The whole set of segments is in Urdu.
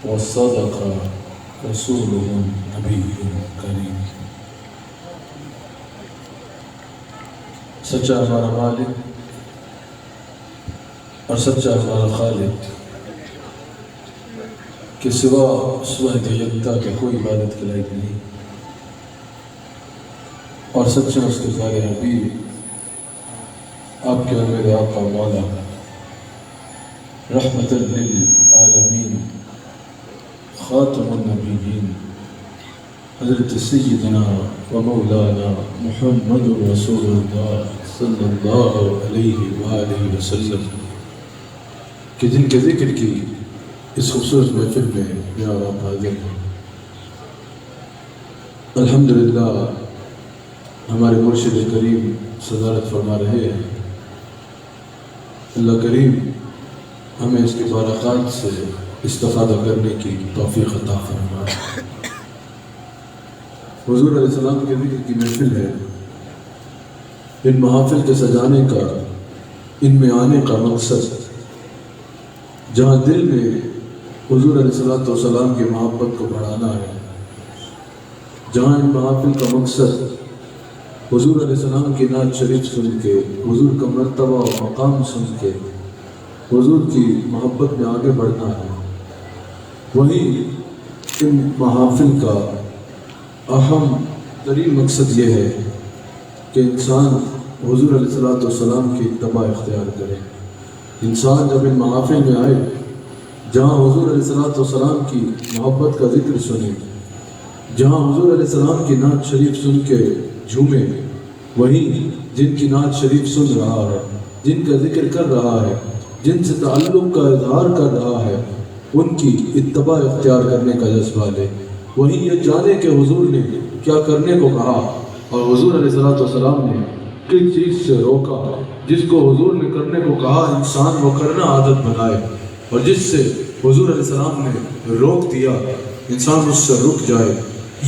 وصدق رسوله نبی کریم۔ سچا ہمارا مالک اور سچا ہمارا خالق کہ سوا اس واحد یکتا کے کوئی عبادت کے لائق نہیں، اور سچا اس کے پیارے حبیب آپ کے اور میرے آقا مولا رحمت للعالمین خاتم النبیین حضرت سیدنا و مولانا محمد رسول اللہ صلی اللہ علیہ وآلہ وسلم کہ جن کے ذکر کی اس خوبصورت محفل میں یار آپ حاضر ہیں۔ الحمدللہ ہمارے مرشد کریم صدارت فرما رہے ہیں، اللہ کریم ہمیں اس کے بارکات سے استفادہ کرنے کی توفیق عطا فرمائے۔ حضور علیہ السلام کے ذکر کی محفل ہے، ان محافل کے سجانے کا، ان میں آنے کا مقصد جہاں دل میں حضور علیہ السلام کی محبت کو بڑھانا ہے، جہاں ان محافل کا مقصد حضور علیہ السلام کی نعت شریف سن کے، حضور کا مرتبہ و مقام سن کے حضور کی محبت میں آگے بڑھنا ہے، وہی ان محافل کا اہم ترین مقصد یہ ہے کہ انسان حضور علیہ السلام کی اتباع اختیار کرے۔ انسان جب ان محافل میں آئے جہاں حضور علیہ السلام کی محبت کا ذکر سنے، جہاں حضور علیہ السلام کی نعت شریف سن کے جھومے، وہی جن کی نعت شریف سن رہا ہے، جن کا ذکر کر رہا ہے، جن سے تعلق کا اظہار کر رہا ہے، ان کی اتباع اختیار کرنے کا جذبہ لے۔ وہی یہ جانے کہ حضور نے کیا کرنے کو کہا اور حضور علیہ السلام نے کس چیز سے روکا، جس کو حضور نے کرنے کو کہا انسان وہ کرنا عادت بنائے، اور جس سے حضور علیہ السلام نے روک دیا انسان اس سے رک جائے۔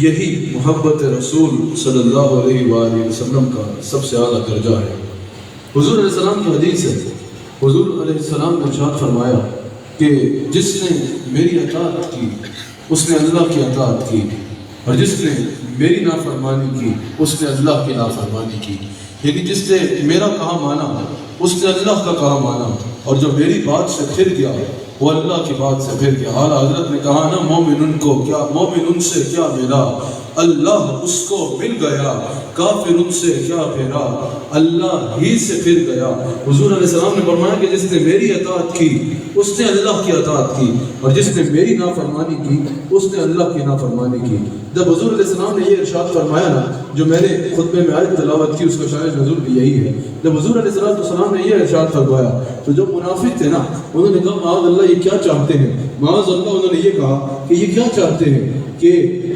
یہی محبت رسول صلی اللہ علیہ وآلہ وسلم کا سب سے اعلیٰ درجہ ہے۔ حضور علیہ السلام کی حدیث ہے، حضور علیہ السلام نے ارشاد فرمایا کہ جس نے میری اطاعت کی اس نے اللہ کی اطاعت کی، اور جس نے میری نافرمانی کی اس نے اللہ کی نافرمانی کی۔ یعنی جس نے میرا کہا مانا اس نے اللہ کا کہا مانا، اور جو میری بات سے پھر گیا وہ اللہ کی بات سے پھر گیا۔ اعلیٰ حضرت نے کہا نا، مومن ان سے کیا میرا، اللہ اس کو مل گیا، کافر ان سے کیا پھیرا، اللہ ہی سے پھر گیا۔ حضور علیہ السلام نے فرمایا کہ جس نے میری اطاعت کی اس نے اللہ کی اطاعت کی، اور جس نے میری نافرمانی کی اس نے اللہ کی نافرمانی کی۔ جب حضور علیہ السلام نے یہ ارشاد فرمایا نا، جو میں نے خطبے میں آیت تلاوت کی اس کا شاید نزول بھی یہی ہے، جب حضور علیہ السلام نے یہ ارشاد فرمایا تو جو منافق تھے نا انہوں نے کہا معاذ اللہ یہ کیا چاہتے ہیں، معاذ اللہ انہوں نے یہ کہا کہ یہ کیا چاہتے ہیں کہ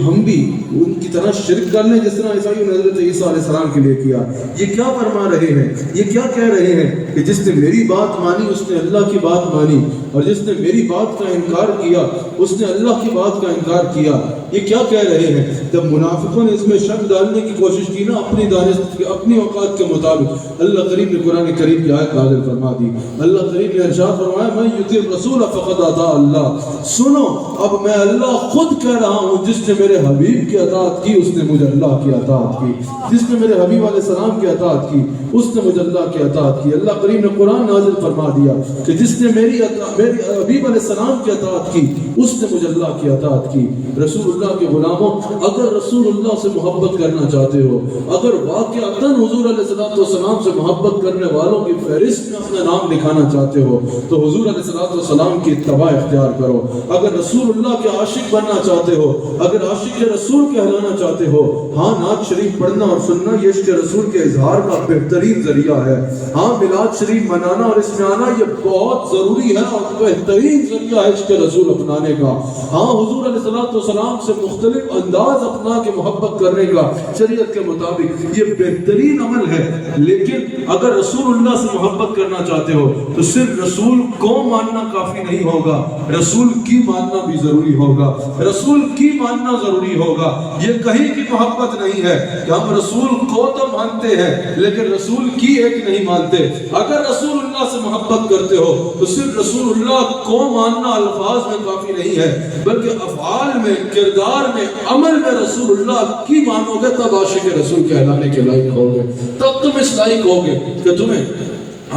ہم بھی ان کی طرح شرک کر لیں جس طرح عیسائیوں نے حضرت عیسیٰ علیہ السلام کے لیے کیا۔ یہ کیا فرما رہے ہیں، یہ کیا کہہ رہے ہیں کہ جس نے میری بات مانی اس نے اللہ کی بات مانی، اور جس نے میری بات کا انکار کیا اس نے اللہ کی بات کا انکار کیا۔ یہ کیا کہہ رہے ہیں؟ جب منافقوں نے اس میں شک ڈالنے کی کوشش کی نا اپنی دانست اپنی اوقات کے مطابق، اللہ کریم نے قرآن کریم کی آیت نازل فرما دی۔ اللہ کریم نے ارشاد فرمایا من یطیع الرسول فقد اطاع اللہ۔ سنو اب میں اللہ خود کہہ رہا ہوں، جس نے میرے حبیب کی اطاعت کی اس نے مجھے اللہ کی اطاعت کی، جس نے میرے حبیب علیہ السلام کی اطاعت کی اس نے مجھے اللہ کی اطاعت کی۔ اللہ کریم نے قرآن نازل فرما دیا کہ جس نے میری حبیب علیہ السلام کی اطاعت کی اس نے مجھے اللہ کی اطاعت کی۔ رسول اللہ کے غلاموں، اگر رسول اللہ سے محبت کرنا چاہتے ہو، اگر واقعتاً حضور علیہ السلام سے محبت کرنے والوں کی فہرست میں اپنا نام لکھانا چاہتے ہو تو حضور علیہ السلام کی اتباع اختیار کرو۔ اگر رسول اللہ کے عاشق بننا چاہتے ہو، اگر عاشق رسول کہلانا چاہتے ہو، ہاں نعت شریف پڑھنا اور سننا یہ عشق رسول کے اظہار کا بہترین ذریعہ ہے۔ ہاں میلاد شریف منانا اور اس میں آنا یہ بہت ضروری ہے اور بہترین ذریعہ ہے عشق رسول اپنانے کا۔ ہاں حضور علیہ السلام سے مختلف انداز اپنا کے محبت کرنے کا شریعت کے مطابق یہ بہترین عمل ہے، لیکن اگر رسول اللہ سے محبت کرنا چاہتے ہو تو صرف رسول کو ماننا کافی نہیں ہوگا، رسول کی ماننا بھی ضروری ہوگا، رسول کی ماننا ضروری ہوگا۔ یہ کہیں کی محبت نہیں ہے کہ ہم رسول کو تو مانتے ہیں لیکن رسول کی ایک نہیں مانتے۔ اگر رسول اللہ اللہ سے محبت کرتے ہو تو صرف رسول اللہ کو ماننا الفاظ میں کافی نہیں ہے، بلکہ افعال میں، کردار میں، عمل میں رسول اللہ کی مانو گے تب عاشق رسول کہلانے کے لائق ہوگے، تب تم اس لائق ہوگے کہ تمہیں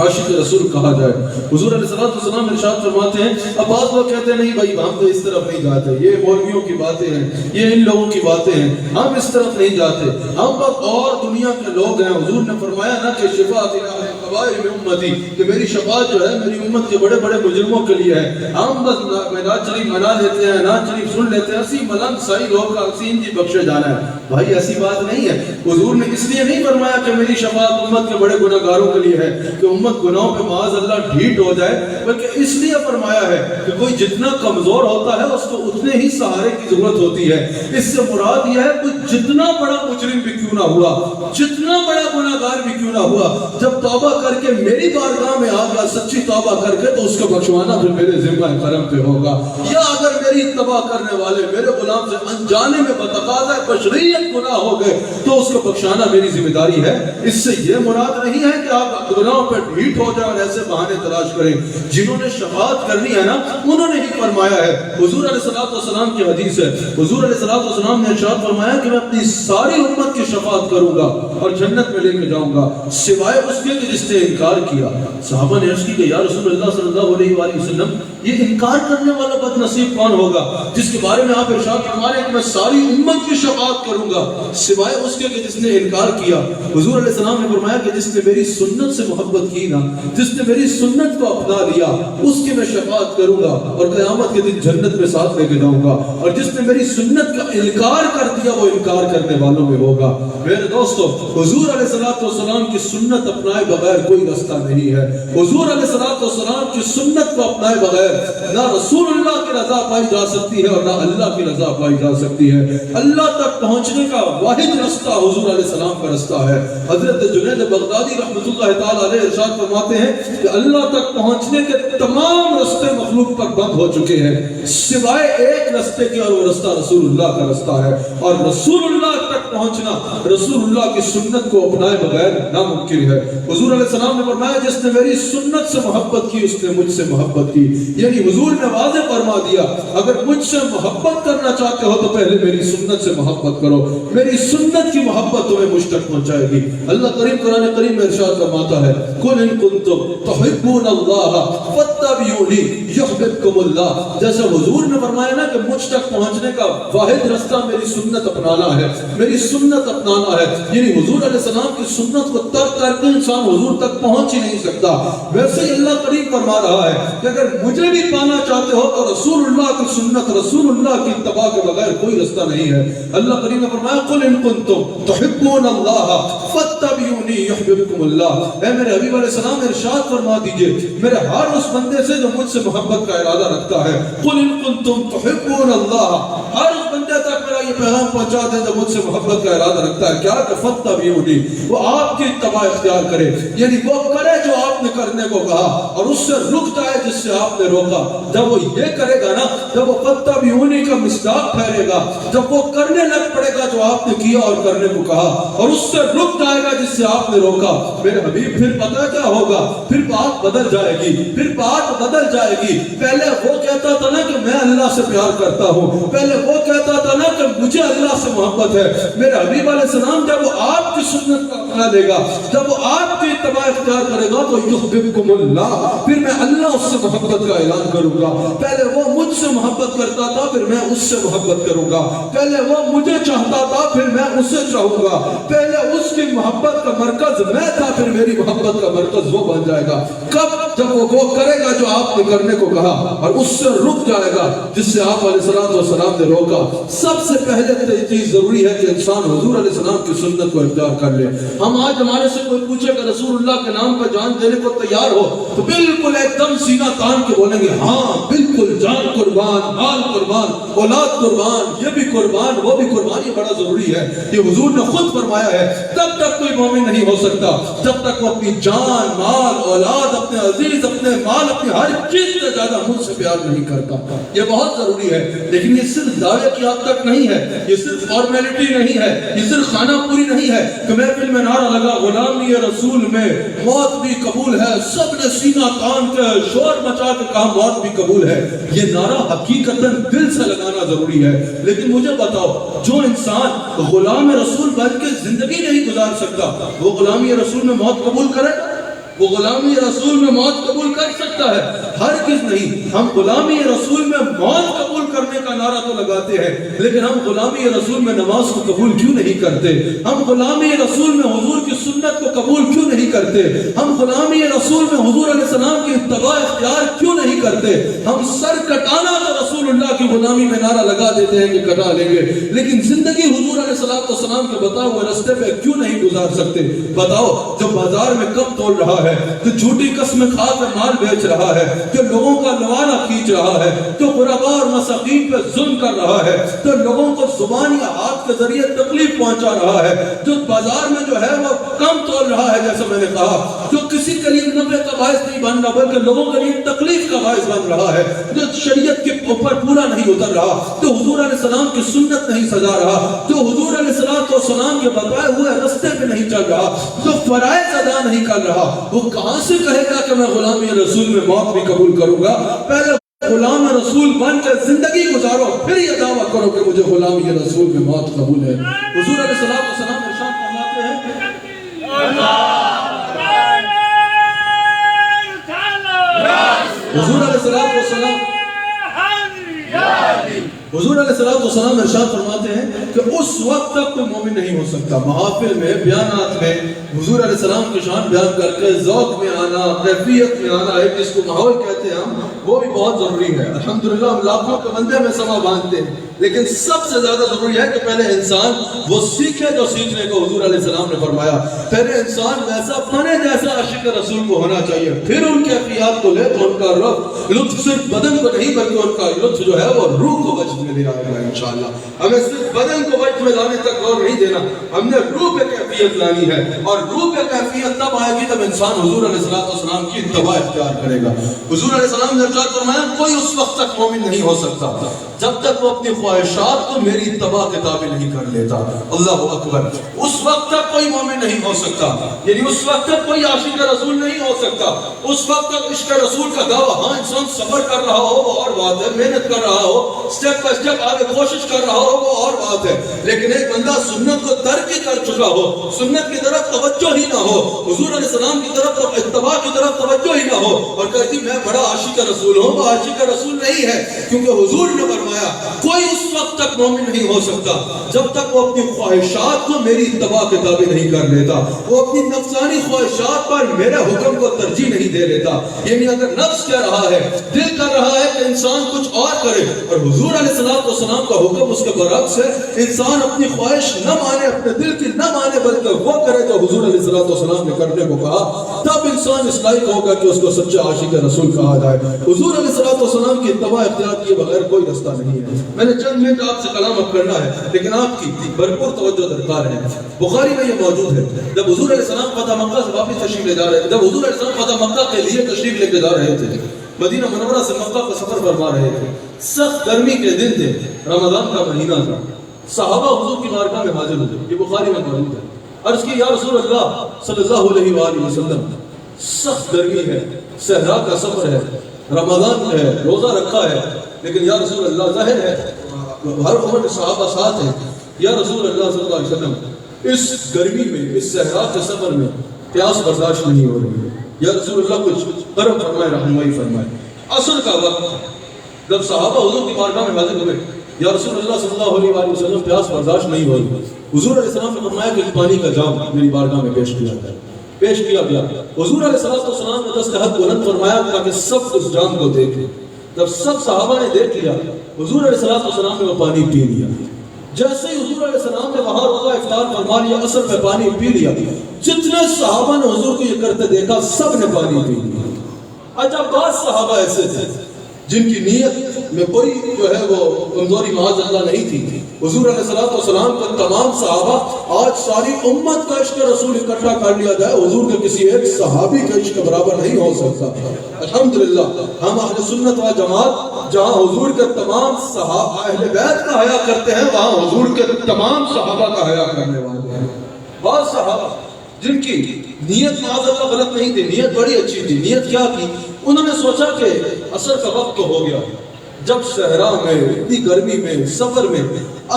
عاشق رسول کہا جائے۔ حضور علیہ السلام ارشاد فرماتے ہیں، اب بعض لوگ کہتے ہیں نہیں بھائی ہم تو اس طرف نہیں جاتے، یہ مولویوں کی باتیں ہیں، یہ ان لوگوں کی باتیں ہیں، ہم اس طرف نہیں جاتے، ہم بس اور دنیا کے لوگ ہیں۔ حضور نے فرمایا نا کہ شفاعت الکبائر من امتی، کہ میری شفاعت جو ہے میری امت کے بڑے بڑے مجرموں کے لیے ہے۔ ہم بس نعت شریف منا لیتے ہیں، نعت شریف سن لیتے ہیں، اسی ملنگ سائی لوگ کا حسین جی بخشے جانا ہے۔ بھائی ایسی بات نہیں ہے۔ حضور نے اس لیے نہیں فرمایا کہ میری شفاعت امت کے بڑے گناہ گاروں کے لیے ہے کہ امت گناہوں پہ معاذ اللہ ڈھیٹ ہو جائے، بلکہ اس لیے فرمایا ہے کہ کوئی جتنا کمزور ہوتا ہے اس کو اتنے ہی سہارے کی ضرورت ہوتی ہے۔ اس سے مراد یہ ہے کوئی جتنا بڑا مجرم بھی کیوں نہ ہوا، جتنا بڑا گناہ گار بھی کیوں نہ ہوا، جب توبہ کر کے میری بارگاہ میں آ گیا سچی توبہ کر کے تو اس کو بخشوانا پھر میرے ذمہ کرم پہ ہوگا۔ یا اگر میری اتباع کرنے والے میرے غلام سے انجانے میں بتقاضۂ بشریت گناہ ہو گئے تو اس کو بخشانا میری ذمہ داری ہے۔ اس سے یہ مراد نہیں ہے کہ آپ گناہوں پہ ڈھیٹ ہو جائیں اور ایسے بہانے تلاش کریں۔ جنہوں نے شفاعت کرنی ہے نا انہوں نے ہی فرمایا ہے۔ حضور علیہ السلام کی حدیث ہے، حضور علیہ السلام نے ارشاد فرمایا کہ میں اپنی ساری امت کی شفاعت کروں گا اور جنت میں لے کے جاؤں گا سوائے اس کے کہ جس نے انکار کیا۔ صحابہ نے عرض کی کہ یا رسول اللہ صلی اللہ علیہ وآلہ وسلم یہ انکار کرنے والا بد نصیب کون ہوگا جس کے بارے میں آپ ارشاد فرما رہے ہیں کہ میں ساری امت کی شفاعت کروں گا سوائے اس کے کہ جس نے انکار کیا۔ حضور علیہ السلام نے فرمایا کہ جس نے میری سنت سے محبت کی نا، جس نے میری سنت کو اپنا لیا اس کی میں شفاعت کروں گا اور قیامت کے دن جنت میں ساتھ لے کے جاؤں گا، اور جس نے میری سنت کا انکار کر دیا وہ انکار کرنے والوں میں ہوگا۔ میرے دوستو حضور علیہ السلام کی سنت اپنائے بغیر کوئی رستہ نہیں ہے۔ حضور علیہ السلام کی سنت کو اپنائے بغیر نہ رسول اللہ کی رضا پائی جا سکتی ہے اور نہ اللہ کی رضا پائی جا سکتی ہے۔ اللہ تک پہنچنے کا واحد رستہ حضور علیہ السلام کا رستہ ہے۔ حضرت جنید بغدادی رحمۃ اللہ تعالی علیہ ارشاد فرماتے ہیں کہ اللہ تک پہنچنے کے تمام رستے مخلوق پر بند ہو چکے ہیں سوائے ایک رستے کے، اور وہ رستہ رسول اللہ کا رستہ ہے، اور رسول اللہ تک پہنچنا رسول اللہ کی سنت کو اپنائے بغیر ناممکن ہے۔ حضور علیہ السلام نے فرمایا جس نے میری سنت سے محبت کی اس نے مجھ سے محبت کی، یعنی حضور نے واضح فرما دیا اگر مجھ سے محبت کرنا چاہتے ہو تو پہلے میری سنت سے محبت کرو، میری سنت کی محبت تمہیں مجھ تک پہنچائے گی۔ اللہ کریم قرآن کریم میں ارشاد فرماتا ہے قُلْ إِن كُنتُمْ تُحِبُّونَ اللَّهَ فَاتَّبِعُونِي يُحْبِبْكُمُ اللَّهُ۔ جیسے حضور نے فرمایا نا کہ مجھ تک پہنچنے کا واحد رستہ میری سنت اپنانا ہے، میری سنت اپنانا ہے، یعنی حضور علیہ السلام کی سنت کو ترک کر کے انسان حضور تک پہنچ ہی نہیں سکتا۔ ویسے ہی اللہ کریم فرما رہا ہے کہ اگر مجھے بھی پانا چاہتے ہو تو رسول اللہ کی سنت، رسول اللہ کی اتباع کے بغیر کوئی رستہ نہیں ہے۔ اللہ کریم نے فرمایا قُلْ إِن كُنتُمْ تُحِبُّونَ اللَّهَ فَاتَّبِعُونِي يُحْبِبْكُمُ اللَّهُ۔ اے میرے حبیب علیہ السلام ارشاد فرما دیجئے میرے ہر اس بندے سے جو مجھ سے محبت کا ارادہ رکھتا ہے، قُلْ إِن كُنتُمْ تُحِبُّونَ اللَّهَ، ہر اس بندے تک میرا یہ پیغام پہنچا دیں جو مجھ سے محبت کا ارادہ رکھتا ہے، کیا کہ فَاتَّبِعُونِي، وہ آپ کی اتباع اختیار کرے، یعنی وہ کرے جو آپ نے کرنے کو کہا اور اس سے رک جائے جس سے آپ نے روکا۔ جب وہ یہ کرے گا نا، جب وہ فَاتَّبِعُونِی کا مصداق ٹھہرے گا، جب وہ کرنے لگ پڑے گا جو آپ نے کیا اور کرنے کو کہا اور اس سے رک جائے گا جس سے آپ نے روکا، میرے حبیب پھر پتہ کیا ہوگا، پھر بات بدل جائے گی، پھر بات بدل جائے گی۔ پہلے وہ کہتا تھا نا کہ میں اللہ سے پیار کرتا ہوں، پہلے وہ کہتا تھا نا کہ مجھے اللہ سے محبت ہے، میرے حبیب علیہ السلام جب وہ آپ کی سنت کو اپنا لے گا، جب وہ آپ کی اتباع اختیار کرے گا تو یحببکم اللہ، پھر میں اللہ اس سے محبت کا اعلان کروں گا۔ پہلے وہ مجھ سے محبت کرتا تھا پھر میں اس سے محبت کروں گا، پہلے وہ مجھے چاہتا تھا پھر میں اسے چاہوں گا، پہلے اس کی محبت کا مرکز میں تھا پھر میری محبت کا مرکز وہ بن جائے گا۔ کب؟ جب وہ کرے گا جو آپ نے کرنے کو کہا اور اس سے رک جائے گا جس سے آپ علیہ السلام نے روکا۔ سب سے پہلے تو یہ چیز ضروری ہے کہ انسان حضور علیہ السلام کی سنت کو اختیار کر لے۔ ہم آج ہمارے سے کوئی پوچھے کہ رسول اللہ کے نام پر جان دینے کو تیار ہو تو بالکل ایک دم سینہ تان کے بولیں گے ہاں بالکل، جان قربان، مال قربان، اولاد قربان، یہ بھی قربان، وہ بھی قربان۔ یہ بڑا ضروری ہے، یہ حضور نے خود فرمایا ہے تب تک کوئی مومن نہیں ہو سکتا جب تک وہ اپنی جان، مال، اولاد، اپنے عزیز، اپنے مال، اپنی ہر چیز سے زیادہ مجھ سے پیار نہیں کرتا۔ یہ بہت ضروری ہے، لیکن یہ صرف دعوے کی حد تک نہیں ہے، یہ صرف فارمیلٹی نہیں ہے، یہ صرف خانہ پوری نہیں ہے کہ محفل میں نعرہ لگا غلامی رسول میں میں موت بھی قبول ہے، سب نے سینہ تان کے شور مچا کے کہا موت بھی قبول ہے. یہ نعرہ حقیقتاً دل سے لگانا ضروری ہے. لیکن مجھے بتاؤ، جو انسان غلام رسول بن کے زندگی نہیں گزار سکتا، وہ غلامی رسول میں موت قبول کرے؟ وہ غلامی رسول میں موت قبول کر سکتا ہے؟ ہرگز نہیں. ہم غلامی رسول میں موت قبول کرنے کا نعرہ تو لگاتے ہیں، لیکن ہم غلامی رسول میں نماز کو قبول کیوں نہیں کرتے؟ ہم غلامی رسول میں حضور کی سنت کو قبول کیوں نہیں کرتے؟ ہم غلامی رسول میں حضور علیہ السلام کی اتباع اختیار کیوں نہیں کرتے؟ ہم سر کٹانا تو رسول اللہ کی غلامی میں نعرہ لگا دیتے ہیں کہ کٹا لیں گے، لیکن زندگی حضور علیہ السلام کے بتائے ہوئے راستے پہ کیوں نہیں گزار سکتے؟ بتاؤ، جو بازار میں کم تول رہا ہے، جو جھوٹی قسمیں کھا کر مال بیچ رہا ہے، جو لوگوں کا لوانہ کھینچ رہا ہے، جو غرباء اور مساکین پہ ظلم کر رہا ہے، جو لوگوں کو زبان یا ہاتھ کے ذریعے تکلیف پہنچا رہا ہے، جو بازار میں جو ہے وہ کم تول رہا ہے، جیسا میں نے کہا، جو کسی کے لیے نفع کا باعث نہیں بن رہا بلکہ لوگوں کے لیے تکلیف کا باعث بن رہا ہے، جو شریعت کے اوپر پورا نہیں اتر رہا، جو حضور علیہ السلام کی سنت نہیں سجا رہا، جو حضور علیہ السلام کے بتائے ہوئے راستے پہ نہیں چل رہا، جو فرائض ادا نہیں کر رہا، وہ کہاں سے کہے گا کہ میں غلامی رسول میں موت بھی قبول کروں گا؟ پہلے غلام رسول بن کر زندگی گزارو، پھر یہ دعویٰ کرو کہ مجھے غلامی رسول میں موت قبول ہے. حضور علیہ السلام ارشاد فرماتے ہیں، حضور علیہ السلام ارشاد فرماتے ہیں کہ اس وقت تک کوئی مومن نہیں ہو سکتا. محافل میں، بیانات میں حضور علیہ السلام کی شان بیان کر کے ذوق میں آنا، کیفیت میں آنا، ایک جس کو ماحول کہتے ہیں ہم، وہ بھی بہت ضروری ہے. الحمدللہ ہم لاکھوں کے بندے میں سما باندھتے ہیں، لیکن سب سے زیادہ ضروری ہے کہ پہلے انسان وہ سیکھے جو سیکھنے کو حضور علیہ السلام نے فرمایا. پہلے انسان ویسا بنے جیسا عاشق رسول کو ہونا چاہیے، پھر ان کے کیفیات کو لے تو ان کا لطف صرف بدن کو نہیں بلکہ ان کا لطف جو ہے وہ روح کو وجد میں لے آئے گا انشاءاللہ. ہمیں صرف بدن کو وجد میں لانے تک غور نہیں دینا، ہم نے روح پہ کیفیت لانی ہے، اور روح پہ کیفیت تب آئے گی جب انسان حضور علیہ السلام کی اتباع اختیار کرے گا. حضور علیہ السلام نے ارشاد فرمایا کوئی اس وقت تک مومن نہیں ہو سکتا جب تک وہ اپنی خواہشات کو میری اتباع کے تابع نہیں کر لیتا. اللہ اکبر. اس وقت تک کوئی مومن نہیں ہو سکتا، یعنی اس وقت تک کوئی عاشق رسول نہیں ہو سکتا. اس وقت تک عشق رسول کا دعویٰ، ہاں انسان صبر کر رہا ہو وہ اور بات ہے، محنت کر رہا ہو، سٹیپ بائی سٹیپ آگے کوشش کر رہا ہو وہ اور بات ہے، لیکن ایک بندہ سنت کو ترک کر چکا ہو، سنت کی طرف توجہ ہی نہ ہو، حضور علیہ السلام کی طرف اتباع کی طرف توجہ ہی نہ ہو، اور کہتی میں بڑا عاشق رسول ہوں، وہ عاشق رسول نہیں ہے. کیونکہ حضور نے فرمایا کوئی اس وقت تک مومن نہیں ہو سکتا جب تک وہ اپنی خواہشات کو میری اتباع کے تابع نہیں کر لیتا، وہ اپنی نفسانی خواہشات پر میرے حکم کو ترجیح نہیں دے لیتا. یعنی اگر نفس کہہ رہا ہے، دل کر رہا ہے کہ انسان کچھ اور کرے، اور حضور علیہ السلام کا حکم اس کے برعکس ہے، انسان اپنی خواہش نہ مانے، اپنے دل کی نہ مانے، بلکہ وہ کرے جو حضور علیہ السلام نے کرنے کو کہا، تب انسان اس لائق ہوگا کہ اس کو سچا عاشق رسول کہا جائے. حضور علیہ السلام کی اتباع اختیار کیے بغیر کوئی رستہ نہیں ہے. میں نے چند منٹ آپ سے کلام اب کرنا ہے، لیکن آپ کی بھرپور توجہ درکار ہے. بخاری میں یہ موجود ہے، جب حضور علیہ السلام فتح مکہ سے واپس تشریف لے جا رہے تھے، جب حضور علیہ السلام فتح مکہ کے لیے تشریف لے کے جا رہے تھے، مدینہ منورہ سے مکہ کا سفر فرما رہے تھے، سخت گرمی کے دن تھے، رمضان کا مہینہ تھا. صحابہ حضور کی بارگاہ میں حاضر ہوئے، یہ بخاری میں موجود ہے. عرض کی یا رسول اللہ صلی اللہ علیہ وآلہ وسلم، سخت گرمی ہے، صحرا کا سفر ہے، رمضان ہے، روزہ رکھا ہے، لیکن یا رسول اللہ ظاہر ہے ہر عمر کے صحابہ ساتھ ہیں. یا رسول اللہ صلی اللہ علیہ وسلم اس گرمی میں، اس صحرا کے سفر میں پیاس برداشت نہیں ہو رہی ہے، یا رسول اللہ کچھ کرم فرمائے، رحمائی فرمائے. عصر کا وقت، جب صحابہ حضور کی بارگاہ میں حاضر ہوئے، یا رسول اللہ صلی اللہ علیہ وآلہ وسلم پیاس برداشت نہیں ہو رہی. حضور علیہ السلام نے فرمایا کہ پانی کا جام میری بارگاہ میں پیش کیا جائے. پیش کیا گیا. حضور علیہ السلام نے دست ہاتھ بلند فرمایا تاکہ سب اس جام کو دیکھیں. جب سب صحابہ نے دیکھ لیا، حضور علیہ السلام نے وہ پانی پی لیا. جیسے ہی حضور علیہ السلام نے وہاں روزہ افطار فرما لیا، عصر میں پانی پی لیا، جتنے صحابہ نے حضور کو یہ کرتے دیکھا سب نے پانی پی لیا. اچھا، بعض صحابہ ایسے تھے جن کی نیت میں کوئی جو ہے وہ کمزوری معاذ اللہ نہیں تھی. حضور علیہ السلام کا تمام صحابہ، آج ساری امت کا عشق رسول اکٹھا کر لیا جائے، حضور کے کسی ایک صحابی کے عشق برابر نہیں ہو سکتا. الحمدللہ ہم اہل سنت و جماعت جہاں حضور کے تمام صحابہ اہل بیت کا حیا کرتے ہیں، وہاں حضور کے تمام صحابہ کا حیا کرنے والے ہیں. بعض صحابہ جن کی نیت معاذ اللہ غلط نہیں تھی، نیت بڑی اچھی تھی. نیت کیا تھی؟ انہوں نے سوچا کہ عصر کا وقت تو ہو گیا، جب صحرا میں اتنی گرمی میں سفر میں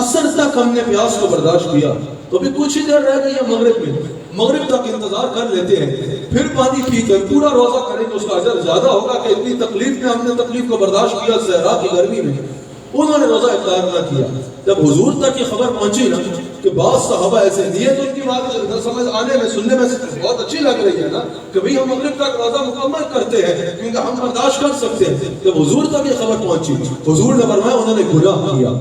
عصر تک ہم نے پیاس کو برداشت کیا، تو ابھی کچھ ہی دیر رہ گئی ہے مغرب میں، مغرب تک انتظار کر لیتے ہیں، پھر پانی پی کر پورا روزہ کریں تو اس کا اجر زیادہ ہوگا کہ اتنی تکلیف میں ہم نے تکلیف کو برداشت کیا صحرا کی گرمی میں. انہوں نے روزہ افطار نہ کیا. جب حضور تک یہ خبر پہنچی نا کہ بعض صحابہ ایسے، نیت ان کی بات سمجھ آنے میں سننے میں بہت اچھی لگ رہی ہے نا کہ بھئی ہم مغرب تک روزہ مکمل کرتے ہیں کیونکہ ہم برداشت کر سکتے ہیں. جب حضور تک یہ خبر پہنچی، حضور نے فرمایا انہوں نے گناہ کیا.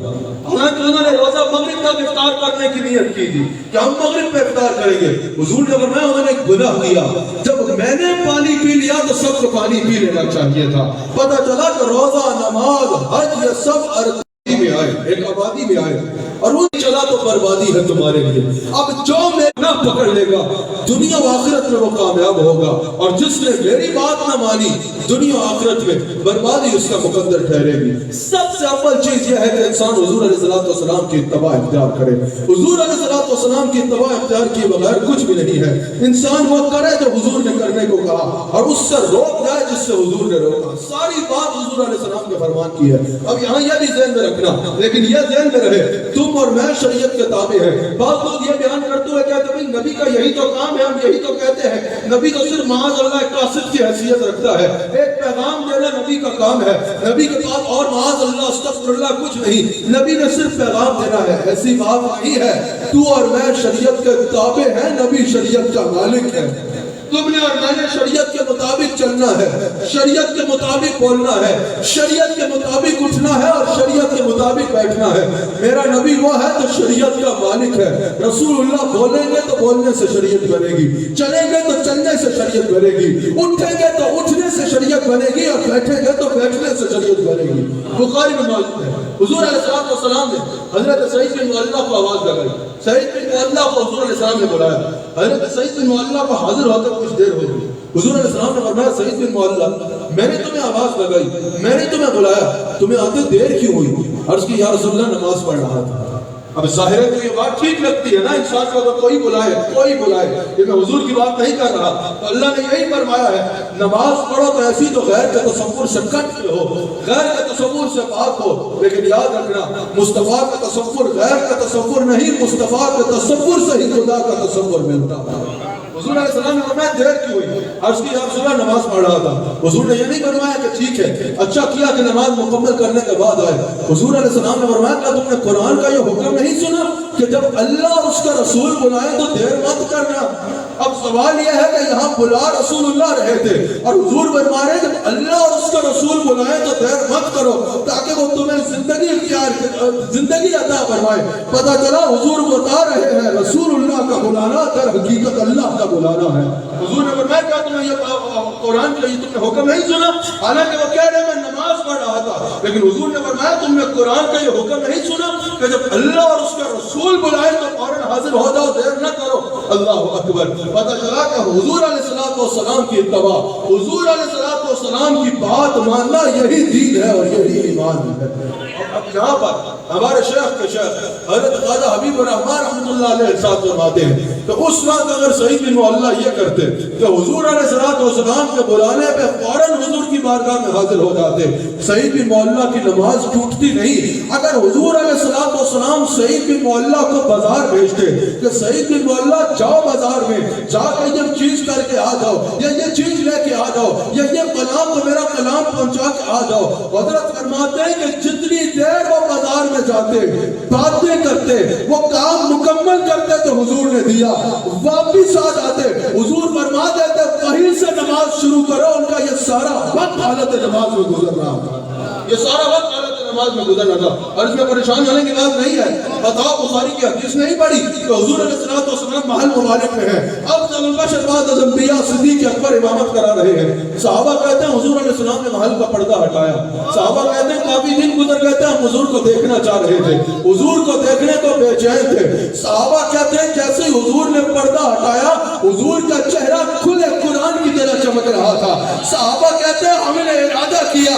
حالانکہ انہوں نے روزہ مغرب تک افطار کرنے کی نیت کی تھی کہ ہم مغرب پہ افطار کریں گے. حضور نے فرمایا انہوں نے گناہ کیا. جب میں نے پانی پی لیا تو سب کو پانی پی لینا چاہیے تھا. پتہ چلا کہ روزہ، نماز، حج یہ سب ارضی میں آئے، ایک آبادی میں آئے، اور وہ چلا تو بربادی ہے تمہارے لیے. اب جو میں نہ پکڑ لے گا دنیا و آخرت میں وہ کامیاب ہوگا، اور جس نے میری بات نہ مانی دنیا و آخرت میں بربادی اس کا مقدر ٹھہرے گی. سب سے اول چیز یہ ہے کہ انسان حضور علیہ السلام کی اتباع اختیار کرے. حضور علیہ السلام کی اتباع اختیار کیے بغیر کچھ بھی نہیں ہے. انسان وہ کرے جو حضور نے کرنے کو کہا، اور اس سے روک جائے جس سے حضور نے روکا. ساری بات حضور علیہ السلام کے فرمان کی ہے. اب یہاں یہ بھی ذہن میں رکھنا، لیکن یہ ذہن میں رہے تم اور میں شریعت کے تابع ہیں. بعض لوگ یہ بیان کرتے ہوئے کہتے ہیں نبی کا یہی تو کام ہے، ہم یہی تو کہتے ہیں. نبی تو صرف معاذ اللہ ایک قاصد کی حیثیت رکھتا ہے، ایک پیغام دینا نبی کا کام ہے. نبی کے پاس اور معاذ اللہ استغفر اللہ کچھ نہیں، نبی نے صرف پیغام دینا ہے. ایسی بات نہیں ہے. تو اور میں شریعت کے تابع ہیں، نبی شریعت کا مالک ہے. تم نے اور میں نے شریعت کے مطابق چلنا ہے، شریعت کے مطابق بولنا ہے، شریعت کے مطابق اٹھنا ہے اور شریعت کے مطابق بیٹھنا ہے. میرا نبی وہ ہے تو شریعت کا مالک ہے. رسول اللہ بولیں گے تو بولنے سے شریعت بنے گی، چلیں گے تو چلنے سے شریعت بنے گی، اٹھیں گے تو اٹھنے سے شریعت بنے گی، اور بیٹھیں گے تو بیٹھنے سے شریعت بنے گی. بخاری میں موجود ہے حضور علیہ السلام نے حضرت سعید بن معلّہ کو آواز لگائی. سعید بن معلّہ کو حضور علیہ السلام نے بلایا. حضرت سعید بن معلّہ کو حاضر ہوتے کچھ دیر ہو گئی. حضور علیہ السلام نے فرمایا سعید بن معلّہ میں نے تمہیں آواز لگائی، میں نے تمہیں بلایا، تمہیں آتے دیر کیوں ہوئی؟ عرض کی یا رسول اللہ نماز پڑھ رہا تھا. اب ظاہر ہے تو یہ بات ٹھیک لگتی ہے نا انسان کو، اگر کوئی بلائے کہ میں حضور کی بات نہیں کر رہا. تو اللہ نے یہی فرمایا ہے نماز پڑھو تو ایسی تو غیر کے تصور سے کٹ کے ہو، غیر کے تصور سے پاک ہو. لیکن یاد رکھنا مصطفیٰ کا تصور غیر کا تصور نہیں، مصطفیٰ کے تصور سے ہی خدا کا تصور ملتا ہے. حضور علیہ السلام نے فرمایا دیر کیوں ہوئی؟ عرض کی یا رسول اللہ نماز پڑھ رہا تھا. حضور نے یہ نہیں فرمایا کہ ٹھیک ہے اچھا کیا کہ نماز مکمل کرنے کے بعد آئے. حضور علیہ السلام نے فرمایا کیا تم نے قرآن کا یہ حکم نہیں سنا کہ جب اللہ اور اس کا رسول بلائے تو دیر مت کرنا؟ اب سوال یہ ہے کہ یہاں بلا رسول اللہ رہے تھے اور حضور فرما رہے ہیں جب اللہ اور اس کا رسول بلائے تو دیر مت کرو تاکہ وہ تمہیں زندگی عطا فرمائے. پتہ چلا حضور بتا رہے ہیں رسول اللہ کا بلانا در حقیقت اللہ کا بلانا ہے. حضور نے فرمایا کیا تمہیں یہ قرآن کا یہ تم نے حکم نہیں سنا؟ حالانکہ وہ کہہ رہے میں نماز پڑھ رہا تھا، لیکن حضور نے فرمایا تم نے قرآن کا یہ حکم نہیں سنا کہ جب اللہ اور اس کا رسول بلائے تو فوراً حاضر ہو جاؤ، دیر نہ کرو. اللہ اکبر. پتہ چلا کہ حضور علیہ السلام کی اتباع، حضور علیہ السلام کی بات ماننا یہی دین ہے اور یہی ایمان ہے. اب یہاں پر ہمارے شیخ کے شیخ حضرت خواجہ حبیب الرحمن رحمۃ اللہ علیہ ارشاد فرماتے ہیں کہ اس وقت اگر سعید بن معلّہ یہ کرتے کہ حضور علیہ السلام کے بلانے پہ فوراً حضور کی بارگاہ میں حاضر ہو جاتے، سعید بن معلّہ کی نماز ٹوٹتی نہیں. اگر حضور علیہ السلام سعید بن معلّہ کو بازار بھیجتے کہ سعید بن معلّہ جاؤ بازار میں جا کے یہ چیز کر کے آ جاؤ، یا یہ چیز لے کے آ جاؤ، یا یہ کلام کو میرا کلام پہنچا کے آ جاؤ. حضرت فرماتے ہیں کہ جتنی دیر وہ بازار میں جاتے باتیں کرتے وہ کام مکمل کرتے تو حضور نے دیا، واپس آ جاتے حضور فرما دیتے کہیں سے نماز شروع کرو. ان کا یہ سارا وقت حالت نماز میں گزر رہا تھا، یہ سارا وقت حالت نماز میں گزرنا تھا. اور اس میں پریشان ہونے کی بات نہیں ہے. بتاؤ بخاری کی حدیث نہیں پڑھی کہ حضور علیہ السلام محل مبارک میں ہیں، افضل البشر بعد از انبیاء صدیق اکبر امامت کرا رہے ہیں. صحابہ کہتے ہیں حضور علیہ السلام نے محل کا پردہ ہٹایا. صحابہ کہتے ہیں کافی دن گزر گئے تھے ہم حضور کو دیکھنا چاہ رہے تھے، حضور کو دیکھنے کو بے چین تھے. صحابہ کہتے ہیں جیسے ہی حضور نے پردہ ہٹایا حضور کا چہرہ کھلے قرآن کی طرح چمک رہا تھا. صحابہ کہتے ہیں ہم نے ارادہ کیا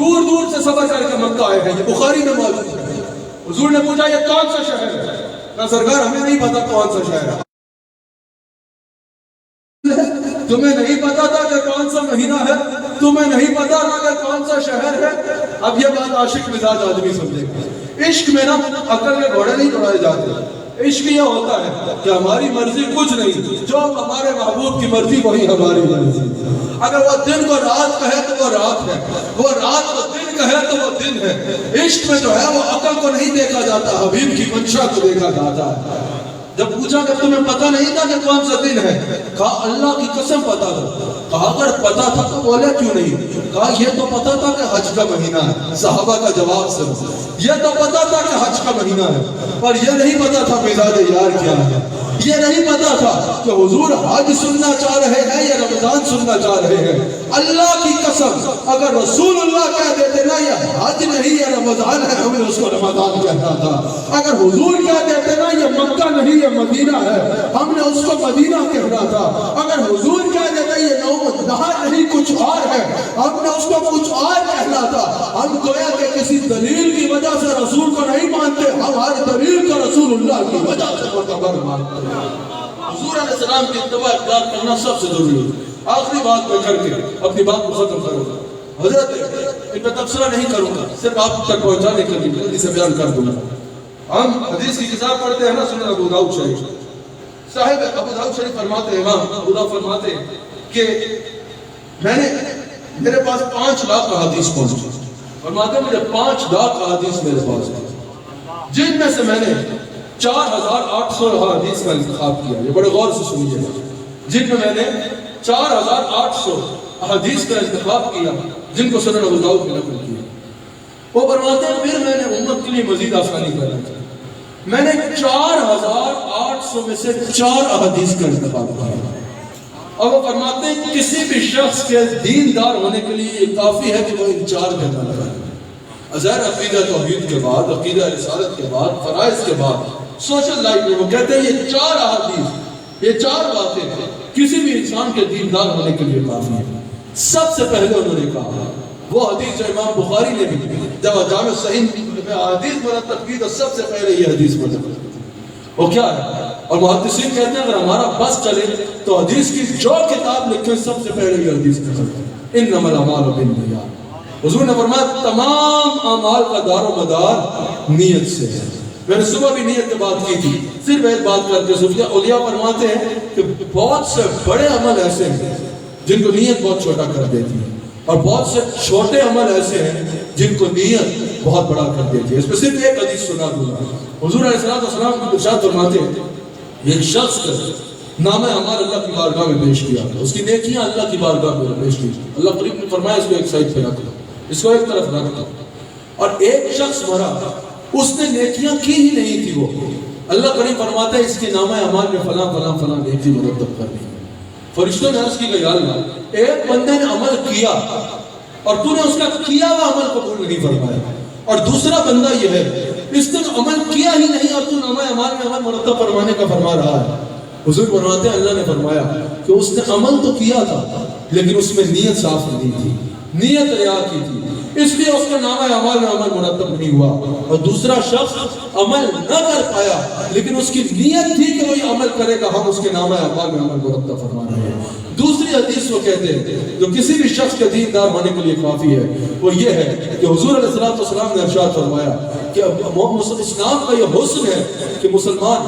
دور دور سے سفر کر کے مکہ آئے ہیں، یہ بخاری میں موجود ہے۔ حضور نے پوچھا یہ کون سا شہر ہے؟ کہا سرکار ہمیں نہیں پتا کون سا شہر ہے۔ تمہیں نہیں پتا تھا کہ کون سا مہینہ ہے، تمہیں نہیں پتا تھا کہ کون سا شہر ہے۔ اب یہ بات عاشق مزاج آدمی سمجھے گا۔ عشق میں نا عقل کے گھوڑے نہیں دوڑائے جاتے، عشق یہ ہوتا ہے کہ ہماری مرضی کچھ نہیں، جو ہمارے محبوب کی مرضی وہی ہماری مرضی۔ اگر وہ دن کو رات کہے تو وہ رات ہے، وہ رات کو دن کہے تو وہ دن ہے۔ عشق میں جو ہے وہ عقل کو نہیں دیکھا جاتا، حبیب کی منشا کو دیکھا جاتا ہے۔ جب پوچھا کہ تمہیں پتہ نہیں تھا کہ کون سا دن ہے؟ کہا اللہ کی قسم پتا تھا۔ کہا اگر پتا تھا تو بولے کیوں نہیں؟ کہا یہ تو پتا تھا کہ حج کا مہینہ ہے۔ صحابہ کا جواب سن، یہ تو پتا تھا کہ حج کا مہینہ ہے، پر یہ نہیں پتا تھا مزاج یار کیا ہے، یہ نہیں پتا تھا کہ حضور حج سننا چاہ رہے ہیں یا رمضان سننا چاہ رہے ہیں۔ اللہ کی قسم اگر رسول اللہ کہہ دیتے نا یہ حج نہیں یہ رمضان ہے، ہمیں اس کو رمضان کہنا تھا۔ اگر حضور کہہ دیتے نا یہ مکہ نہیں یہ مدینہ ہے، ہم نے اس کو مدینہ کہنا تھا۔ اگر حضور کہہ دیتے یہ یوم النحر نہیں کچھ اور ہے، ہم نے اس کو کچھ اور کہنا تھا۔ ہم گویا کہ کسی دلیل کی وجہ سے رسول کو نہیں مانتے، ہم ہر دلیل کو رسول اللہ کی وجہ سے معتبر مانتے ہیں۔ حضور علیہ السلام کی اتباع اختیار کرنا سب سے ضروری ہے۔ آخری بات میں کر کے اپنی بات کو ختم کروں گا۔ حضرت ان پہ تبصرہ نہیں کروں گا، صرف آپ تک پہنچانے کے لیے جلدی سے بیان کر دوں گا۔ ہم حدیث کی کتاب پڑھتے ہیں نا، سنن ابو داؤد شریف، صاحب ابو داؤد شریف فرماتے ہیں، امام ابو داؤد فرماتے ہیں کہ میرے پاس 5 لاکھ احادیث پہنچی، فرماتے ہیں مجھے 5 لاکھ احادیث میرے پاس ہیں، جن میں سے میں نے 4800 احادیث کا انتخاب کیا۔ یہ بڑے غور سے سنیے، جن میں میں نے 4800 احادیث کا انتخاب کیا جن کو سنن ابو داؤد میں نقل کیا۔ وہ فرماتے ہیں پھر میں نے امت کے لیے مزید آسانی کرنا چاہی، میں نے 4800 میں سے 4 احادیث کا انتخاب کیا۔ اور وہ فرماتے ہیں کسی بھی شخص کے دیندار ہونے کے لیے یہ کافی ہے کہ وہ ان 4 کے عمل کرے۔ ظاہر عقیدہ توحید کے بعد، عقیدہ رسالت کے بعد، فرائض کے بعد، سوشل لائف میں وہ کہتے ہیں یہ 4 احادیث، یہ 4 باتیں کسی بھی انسان کے دیندار ہونے کے لیے کافی ہے۔ سب سے پہلے انہوں نے کہا وہ حدیث جو امام بخاری نے بھی جب جامع صحیح میں حدیث مرتب کی تو سب سے پہلے یہ حدیث مرتب کی، وہ کیا ہے؟ اور محدثین کہتے ہیں اگر ہمارا بس چلے تو حدیث کی جو کتاب لکھیں سب سے پہلے یہ حدیث مرتب، انما الاعمال بالنیات۔ حضور نے فرمایا تمام اعمال کا دار و مدار نیت سے ہے۔ میں نے صبح بھی نیت کی بات کی تھی، صرف ایک بات کر کے صوفیہ اولیاء فرماتے ہیں کہ بہت سے بڑے عمل ایسے ہیں جن کو نیت بہت چھوٹا کر دیتی ہے، اور بہت سے چھوٹے عمل ایسے ہیں جن کو نیت بہت بڑا کر دیتی ہے۔ اس میں صرف ایک حدیث سنا دوں گا۔ حضور علیہ السلام کی ارشاد فرماتے ہیں ایک شخص کا نام اعمال اللہ کی بارگاہ میں پیش کیا، اس کی نیکیاں اللہ کی بارگاہ میں پیش کی، اللہ قریب نے فرمایا اس کو ایک سائڈ پہ رکھ دو، اس کو ایک طرف رکھ دو، اور ایک شخص مرا اس نے نیکیاں کی ہی نہیں تھی، وہ اللہ کریم فرماتا ہے اس کے نامہ اعمال میں فلاں فلاں فلاں نیکی مرتب کرنی ہے۔ فرشتوں نے عرض کی کہ یا اللہ ایک بندے نے عمل کیا اور تو نے اس کا کیا ہوا عمل قبول نہیں فرمایا، اور دوسرا بندہ یہ ہے اس نے عمل کیا ہی نہیں اور تو نامہ اعمال میں عمل مرتب فرمانے کا فرما رہا ہے۔ حضور فرماتے ہیں اللہ نے فرمایا کہ اس نے عمل تو کیا تھا لیکن اس میں نیت صاف نہیں تھی، نیت ریا کی تھی، اس لیے اس کا نامہ اعمال میں عمل مرتب نہیں ہوا۔ اور دوسرا شخص عمل نہ کر پایا لیکن اس کی نیت تھی کہ وہ یہ عمل کرے گا، ہم اس کے نامہ اعمال میں عمل مرتب فرما رہے ہیں۔ دوسری حدیث وہ کہتے ہیں جو کسی بھی شخص کے دیندار ہونے کے لیے کافی ہے، وہ یہ ہے کہ حضور علیہ السلام نے ارشاد فرمایا کہ اسلام کا یہ حسن ہے کہ مسلمان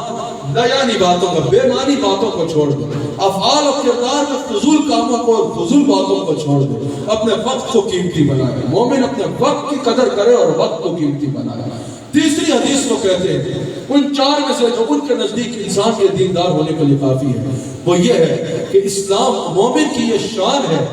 بیانی باتوں کا، بے معنی باتوں کو چھوڑ دے، افعال و کردار میں فضول کاموں کو، فضول باتوں کو چھوڑ دے، اپنے وقت کو قیمتی بنائے۔ مومن اپنے وقت کی قدر کرے اور وقت کو قیمتی بنائے۔ تیسری حدیث کو کہتے ہیں ان 4 میں سے جو ان کے نزدیک انسان کے دیندار ہونے کے لیے کافی ہے، وہ یہ ہے کہ اسلام مومن کی یہ شان ہے،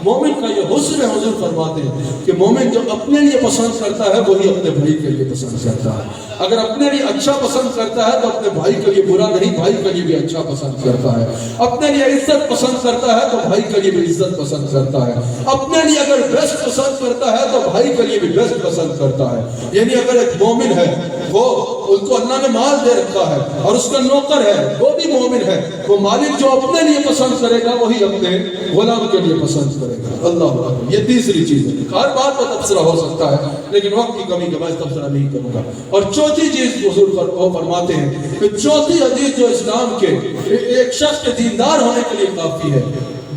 مومن کا یہ حسن ہے۔ حضور فرماتے ہیں کہ مومن جو اپنے لیے پسند کرتا ہے وہی اپنے بھائی کے لیے پسند کرتا ہے، اگر اپنے لیے اچھا پسند کرتا ہے تو اپنے بھائی کے لیے برا نہیں، بھائی کے لیے بھی اچھا پسند کرتا ہے، اپنے لیے عزت پسند کرتا ہے تو بھائی کے لیے بھی عزت پسند کرتا ہے، اپنے لیے اگر بیسٹ پسند کرتا ہے تو بھائی کے لیے بھی بیسٹ پسند کرتا ہے۔ یعنی اگر ایک مومن ہے وہ ان کو اللہ نے مال دے رکھا ہے اور اس کا نوکر ہے وہ بھی مومن ہے، وہ مالک جو اپنے لیے پسند کرے گا وہی اپنے غلام کے لیے پسند کرے گا۔ اللہ اکبر۔ یہ تیسری چیز ہے، ہر بات پر تبصرہ ہو سکتا ہے لیکن وقت کی کمی کے باعث تبصرہ نہیں کروں گا۔ اور چوتھی چیز حضور فرماتے ہیں کہ چوتھی حدیث جو اسلام کے ایک شخص کے دیندار ہونے کے لیے کافی ہے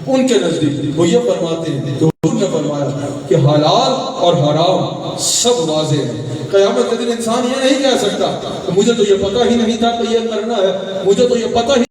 ان کے نزدیک، وہ یہ فرماتے ہیں کہ حضور نے فرمایا کہ حلال اور حرام سب واضح ہے۔ قیامت کے دن انسان یہ نہیں کہہ سکتا کہ مجھے تو یہ پتہ ہی نہیں تھا کہ یہ کرنا ہے، مجھے تو یہ پتہ ہی